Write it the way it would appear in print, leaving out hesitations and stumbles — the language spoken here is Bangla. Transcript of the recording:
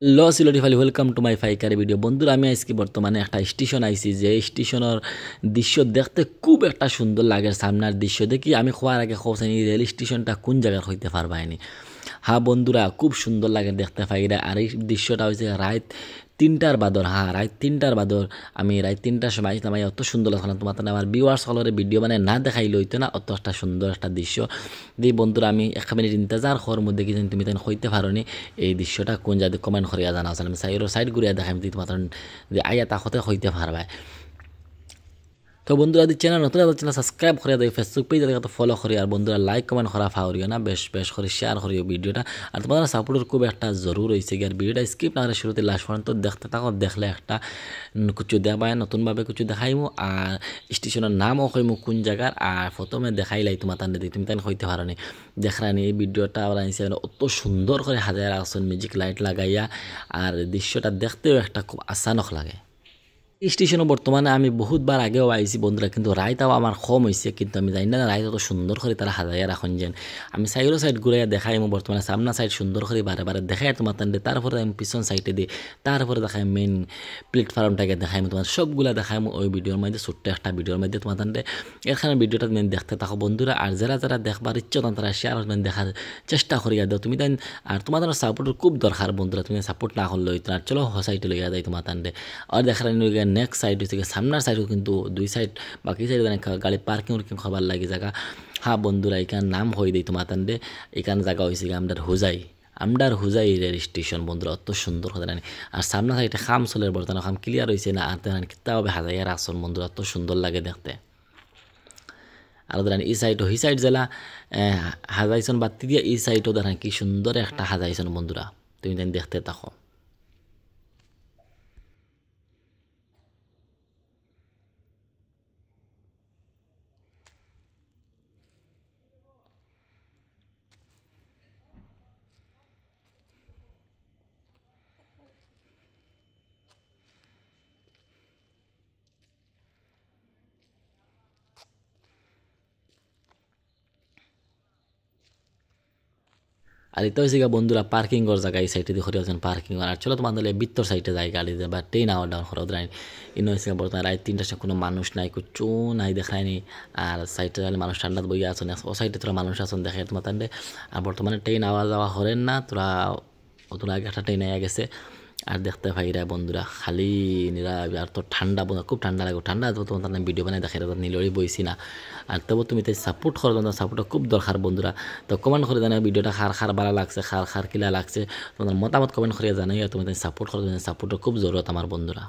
হ্যালো সিলোটি ফাইলি ওয়েলকাম টু মাই ফাইকারি ভিডিও বন্ধুরা আমি আজকে বর্তমানে একটা স্টেশন আইছি যে স্টেশনের দৃশ্য দেখতে খুব একটা সুন্দর লাগে সামনের দৃশ্য দেখি আমি খোয়ার আগে খোঁজানি রেল স্টেশনটা কোন জায়গার হইতে পারবাইনি হ্যাঁ বন্ধুরা খুব সুন্দর লাগে দেখতে পাইরা আর এই দৃশ্যটা হয়েছে রাত 3টার বাদর রাত 3টার বাদর আমি রাত 3টার সময় আসলাম অত সুন্দর লাগলাম তোমার আমার ভিউয়ার্স হলের ভিডিও মানে না দেখাইলে হইতো না অত একটা সুন্দর একটা দৃশ্য দিয়ে বন্ধুরা আমি 1 মিনিট ইন্তজার হওয়ার মধ্যে কি তুমি তাই হইতে পারো নি এই দৃশ্যটা কোন জায়গায় কমেন্ট করিয়া জানা আছে আমি সাইড ঘুরিয়া দেখাই তোমার যে আইয়া তাহতে হইতে পারবা তো বন্ধুরা যদি চ্যানেল নতুন চ্যানেল সাবস্ক্রাইব করে দেয় ফেসবুক পেজ তো ফলো করি আর বন্ধুরা লাইক কমেন্ট করা ফাউরিও না বেশ করে শেয়ার করিও ভিডিওটা আর তোমাদের সাপোর্টের খুব একটা জরুর হয়েছে আর ভিডিওটা স্কিপ না করে শুরুতে লাস্ট পর্যন্ত দেখতে থাকো দেখলে একটা কিছু দেখায় নতুনভাবে কিছু দেখাইমু আর স্টেশনের নামও কইমু কোন জায়গার আর প্রথমে দেখাইলাই তোমার তান দিই তুমি তাই হইতে পারো নি দেখরানি এই ভিডিওটা আবার আনছে অত সুন্দর করে হাজার আসন মিউজিক লাইট লাগাইয়া আর দৃশ্যটা দেখতেও একটা খুব আসানক লাগে স্টেশনে বর্তমানে আমি বহুতবার আগেও আইছি বন্ধুরা কিন্তু রায়টাও আমার কম হয়েছে কিন্তু আমি জানি না রায়টা তো সুন্দর করে তারা হাজাইয়া রাখুন যেন আমি সাইড ঘুরাইয়া দেখাই আমি বর্তমানে সামনা সাইড সুন্দর করে বারে দেখাই তোমার তান্ডে তারপরে আমি পিছন সাইডে দিই তারপরে দেখাই মেন প্ল্যাটফর্মটাকে দেখাই তোমার সবগুলা দেখাই ওই ভিডিওর মধ্যে ছোট্ট একটা ভিডিওর মধ্যে তোমার তান্ডে এখানে ভিডিওটা তুমি দেখতে থাকো বন্ধুরা আর যারা দেখবার ইচ্ছা তারা শেয়ার দেখার চেষ্টা করিয়া দাও তুমি তাই আর তোমাদের সাপোর্টের খুব দরকার বন্ধুরা তুমি সাপোর্ট না করলে হইতো আর চলো সাইডে লইয়া যাই তোমার তান্ডে আর দেখার নেক্সট সাইড হচ্ছে সামনার সাইডও কিন্তু দুই সাইড বাকি সাইড গাড়ি পার্কিং খাবার লাগে জায়গা হ্যাঁ বন্ধুরা এখানে নাম হয়ে দেয় তোমার তান্ডে এখানে জায়গা হয়েছে আমডার হুজাই রেল স্টেশন বন্ধুরা অত সুন্দর কথা জানি আর সামনা সাইডে খাম চলে বর্তমানে খাম ক্লিয়ার হয়েছে না আর দেখেন কিতাবে হাজাইয়ার আসন বন্ধুরা অত সুন্দর লাগে দেখতে আর ধরেন এই সাইডও এই সাইড জেলা হাজাইছন বাতি দিয়ে এই সাইডও দেখেন কি সুন্দর একটা হাজাইছন বন্ধুরা তুমি দেখতে থাকো আর এটা হয়েছে বন্ধুরা পার্কিং করার জায়গা এই সাইডে দিয়ে আছেন পার্কিং আর চলো তোমাদের ভিতর সাইডে যায় গাড়ি বা ট্রেন আওয়ার ডাউন করা ওদের ইন হয়েছে বর্তমানে রাত 3টার সময় কোনো মানুষ নাই কুচু নাই দেখায়নি আর সাইডে যাইলে মানুষ ঠান্ডাত বইয়া আছেন ও সাইডে তোরা মানুষ আছেন দেখে তোমার তান্ডে আর বর্তমানে ট্রেন আওয়া যাওয়া হরেন না তোরা অত আগে একটা ট্রেন আইয়া গেছে আর দেখতে পাইরা বন্ধুরা খালি নিরা আর তো ঠান্ডা বন্ধু খুব ঠান্ডা লাগে ঠান্ডা তো তোমার ভিডিও বানাই দেখে নীলরি বইছি না আর তবু তুমি তাই সাপোর্ট করো তোমার সাপোর্টটা খুব দরকার বন্ধুরা তো কমেন্ট করে জানাই ভিডিওটা খার ভালো লাগছে খার কিলা লাগছে তোমার মতামত কমেন্ট করে জানাই তুমি তাই সাপোর্ট করো সাপোর্টটা খুব জরুরত আমার বন্ধুরা।